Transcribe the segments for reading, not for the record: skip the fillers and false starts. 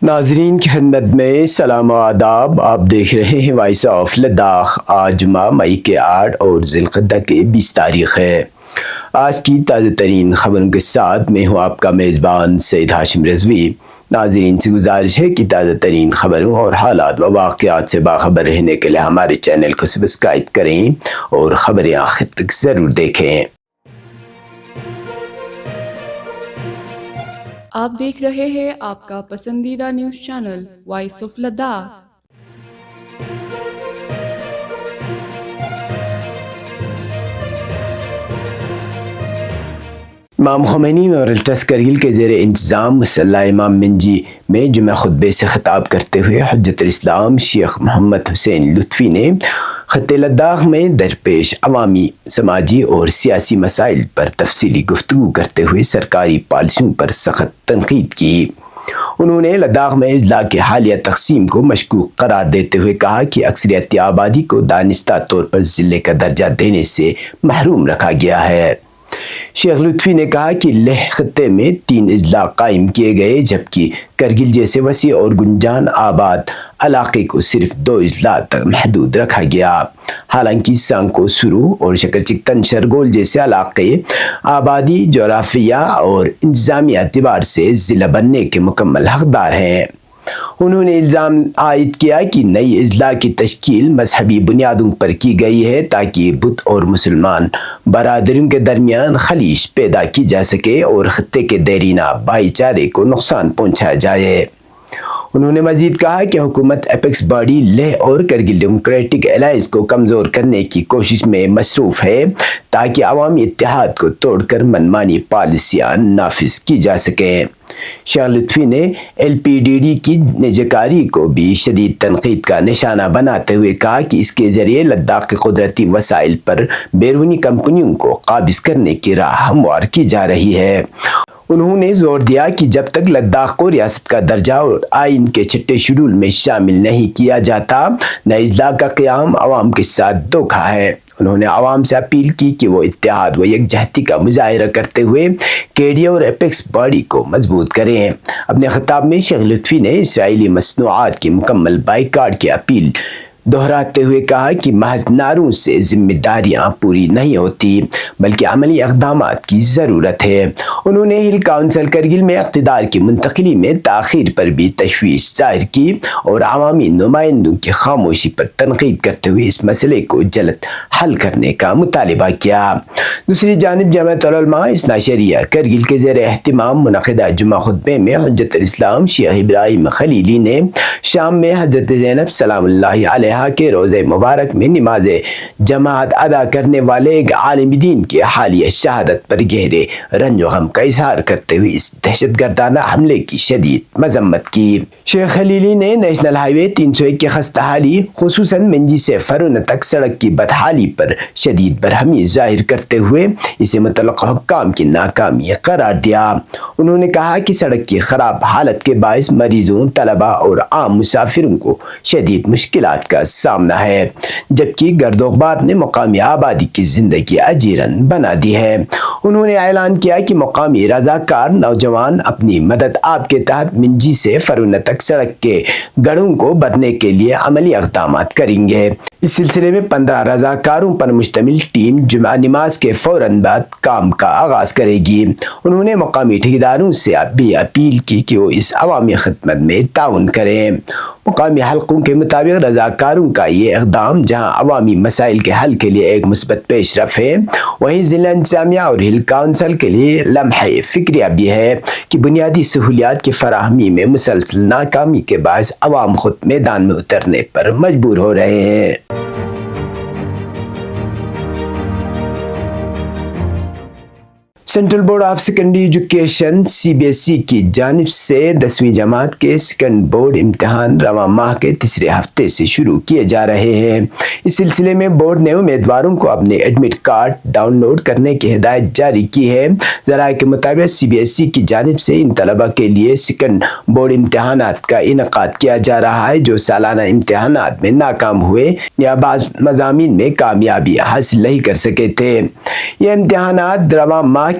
ناظرین کی خدمت میں سلام و آداب۔ آپ دیکھ رہے ہیں وائس آف لداخ۔ آج جمعہ مئی کے 8 اور ذی القعدہ کے 20 تاریخ ہے۔ آج کی تازہ ترین خبروں کے ساتھ میں ہوں آپ کا میزبان سید ہاشم رضوی۔ ناظرین سے گزارش ہے کہ تازہ ترین خبروں اور حالات و واقعات سے باخبر رہنے کے لیے ہمارے چینل کو سبسکرائب کریں اور خبریں آخر تک ضرور دیکھیں۔ آپ دیکھ رہے ہیں آپ کا پسندیدہ news channel voice of Ladakh. Imam Khomeini memorial trust Kargil کے زیر انتظام مسلح امام منجی میں جمعہ خطبے سے خطاب کرتے ہوئے حجت الاسلام شیخ محمد حسین لطفی نے خطے لداخ میں درپیش عوامی، سماجی اور سیاسی مسائل پر تفصیلی گفتگو کرتے ہوئے سرکاری پالیسیوں پر سخت تنقید کی۔ انہوں نے لداخ میں اضلاع کی حالیہ تقسیم کو مشکوک قرار دیتے ہوئے کہا کہ اکثریتی آبادی کو دانستہ طور پر ضلع کا درجہ دینے سے محروم رکھا گیا ہے۔ شیخ لطفی نے کہا کہ لیہ خطے میں 3 اضلاع قائم کیے گئے، جبکہ کرگل جیسے وسیع اور گنجان آباد علاقے کو صرف 2 اضلاع تک محدود رکھا گیا۔ حالانکہ سانکو سرو اور شکرچکتن شرگول جیسے علاقے آبادی، جغرافیہ اور انتظامی اعتبار سے ضلع بننے کے مکمل حقدار ہیں۔ انہوں نے الزام عائد کیا کہ نئی اضلاع کی تشکیل مذہبی بنیادوں پر کی گئی ہے تاکہ بدھ اور مسلمان برادریوں کے درمیان خلیج پیدا کی جا سکے اور خطے کے دیرینہ بھائی چارے کو نقصان پہنچایا جائے۔ انہوں نے مزید کہا کہ حکومت ایپیکس باڈی لیہ اور کرگل ڈیموکریٹک الائنس کو کمزور کرنے کی کوشش میں مصروف ہے تاکہ عوامی اتحاد کو توڑ کر منمانی پالیسیاں نافذ کی جا سکیں۔ شیخ لطفی نے ایل پی ڈی ڈی کی نجکاری کو بھی شدید تنقید کا نشانہ بناتے ہوئے کہا کہ اس کے ذریعے لداخ کے قدرتی وسائل پر بیرونی کمپنیوں کو قابض کرنے کی راہ ہموار کی جا رہی ہے۔ انہوں نے زور دیا کہ جب تک لداخ کو ریاست کا درجہ اور آئین کے چھٹے شیڈول میں شامل نہیں کیا جاتا، نئے اضلاع کا قیام عوام کے ساتھ دھوکہ ہے۔ انہوں نے عوام سے اپیل کی کہ وہ اتحاد و یکجہتی کا مظاہرہ کرتے ہوئے کیڈیا اور ایپیکس باڈی کو مضبوط کریں۔ اپنے خطاب میں شیخ لطفی نے اسرائیلی مصنوعات کی مکمل بائیکاٹ کی اپیل دہراتے ہوئے کہا کہ محض نعروں سے ذمہ داریاں پوری نہیں ہوتی بلکہ عملی اقدامات کی ضرورت ہے۔ انہوں نے ہل کونسل کرگل میں اقتدار کی منتقلی میں تاخیر پر بھی تشویش ظاہر کی اور عوامی نمائندوں کی خاموشی پر تنقید کرتے ہوئے اس مسئلے کو جلد حل کرنے کا مطالبہ کیا۔ دوسری جانب جمعیت العلماء اثنا عشریہ کرگل کے زیر اہتمام منعقدہ جمعہ خطبے میں حجت الاسلام شیخ ابراہیم خلیلی نے شام میں حضرت زینب سلام اللہ علیہ کے روزہ مبارک میں نماز جماعت ادا کرنے والے ایک عالم دین کی حالیہ شہادت پر گہرے رنج و غم کا اظہار کرتے ہوئے اس دہشت گردانہ حملے کی شدید مذمت کی۔ شیخ خلیلی نے نیشنل ہائی وے 301 کی خستہ حالی، خصوصاً منجی سے فرون تک سڑک کی بدحالی پر شدید برہمی ظاہر کرتے ہوئے اسے متعلقہ حکام کی ناکامی قرار دیا۔ انہوں نے کہا کہ سڑک کی خراب حالت کے باعث مریضوں، طلباء اور عام مسافروں کو شدید مشکلات کا سامنا ہے، جبکہ گرد و غبار نے مقامی آبادی کی زندگی اجیرن بنا دی ہے۔ انہوں نے اعلان کیا کہ مقامی رضاکار نوجوان اپنی مدد آپ کے تحت منجی سے فرون تک سڑک کے گڑھوں کو بھرنے کے لیے عملی اقدامات کریں گے۔ اس سلسلے میں 15 رضاکاروں پر مشتمل ٹیم جمعہ نماز کے فوراً بعد کام کا آغاز کرے گی۔ انہوں نے مقامی ٹھیکیداروں سے بھی اپیل کی کہ وہ اس عوامی خدمت میں تعاون کریں۔ مقامی حلقوں کے مطابق رضاکاروں کا یہ اقدام جہاں عوامی مسائل کے حل کے لیے ایک مثبت پیش رفت ہے، وہیں ضلع انتظامیہ اور ہل کونسل کے لیے لمحہ فکریہ بھی ہے کہ بنیادی سہولیات کی فراہمی میں مسلسل ناکامی کے باعث عوام خود میدان میں اترنے پر مجبور ہو رہے ہیں۔ Central board of secondary education CBSE کی جانب سے 10ویں جماعت کے سیکنڈ بورڈ امتحان رواں ماہ کے تیسرے ہفتے سے شروع کیے جا رہے ہیں۔ اس سلسلے میں بورڈ نے امیدواروں کو اپنے ایڈمٹ کارڈ ڈاؤن لوڈ کرنے کی ہدایت جاری کی ہے۔ ذرائع کے مطابق CBSE کی جانب سے ان طلباء کے لیے سیکنڈ بورڈ امتحانات کا انعقاد کیا جا رہا ہے جو سالانہ امتحانات میں ناکام ہوئے یا بعض مضامین میں کامیابی حاصل نہیں کر سکے تھے۔ یہ امتحانات رواں ماہ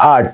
8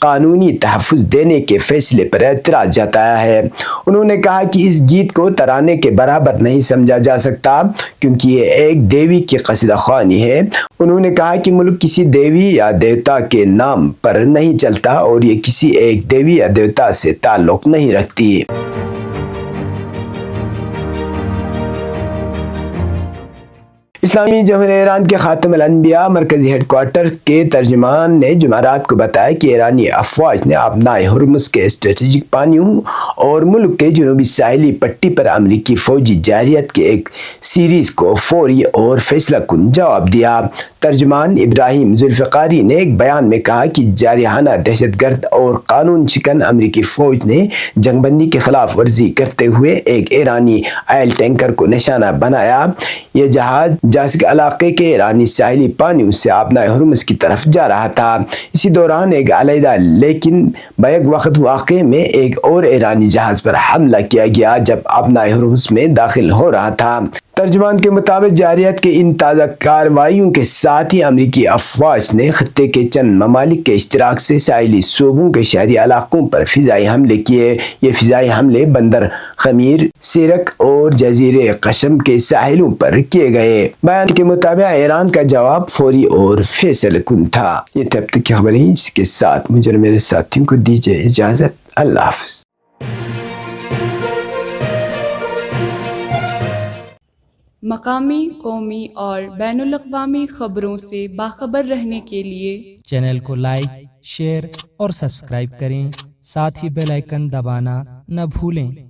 قانونی تحفظ دینے کے فیصلے پر اعتراض جتایا ہے۔ انہوں نے کہا کہ اس گیت کو ترانے کے برابر نہیں سمجھا جا سکتا کیونکہ یہ ایک دیوی کی قصیدہ خوانی ہے۔ انہوں نے کہا کہ ملک کسی دیوی یا دیوتا کے نام پر نہیں چلتا اور یہ کسی ایک دیوی یا دیوتا سے تعلق نہیں رکھتی۔ اسلامی جمہوریہ ایران کے خاتم الانبیاء مرکزی ہیڈ کوارٹر کے ترجمان نے جمعرات کو بتایا کہ ایرانی افواج نے آبنائے ہرمز کے اسٹریٹجک پانیوں اور ملک کے جنوبی ساحلی پٹی پر امریکی فوجی جارحیت کے ایک سیریز کو فوری اور فیصلہ کن جواب دیا۔ ترجمان ابراہیم ذوالفقاری نے ایک بیان میں کہا کہ جارحانہ دہشت گرد اور قانون شکن امریکی فوج نے جنگ بندی کی خلاف ورزی کرتے ہوئے ایک ایرانی آئل ٹینکر کو نشانہ بنایا۔ یہ جہاز جاسک علاقے کے ایرانی ساحلی پانیوں سے آبنائے ہرمز کی طرف جا رہا تھا۔ اسی دوران ایک علیحدہ لیکن بیک وقت واقعے میں ایک اور ایرانی جہاز پر حملہ کیا گیا جب آبنائے ہرمز میں داخل ہو رہا تھا۔ ترجمان کے مطابق جارحیت کے ان تازہ کارروائیوں کے ساتھ ہی امریکی افواج نے خطے کے چند ممالک کے اشتراک سے ساحلی صوبوں کے شہری علاقوں پر فضائی حملے کیے۔ یہ فضائی حملے بندر خمیر، سیرک اور جزیرے قشم کے ساحلوں پر کیے گئے۔ بیان کے مطابق ایران کا جواب فوری اور فیصلہ کن تھا۔ یہ تب تک کی خبریں، اس کے ساتھ مجھے میرے ساتھیوں کو دیجیے اجازت۔ اللہ حافظ۔ مقامی، قومی اور بین الاقوامی خبروں سے باخبر رہنے کے لیے چینل کو لائک، شیئر اور سبسکرائب کریں، ساتھ ہی بیل آئیکن دبانا نہ بھولیں۔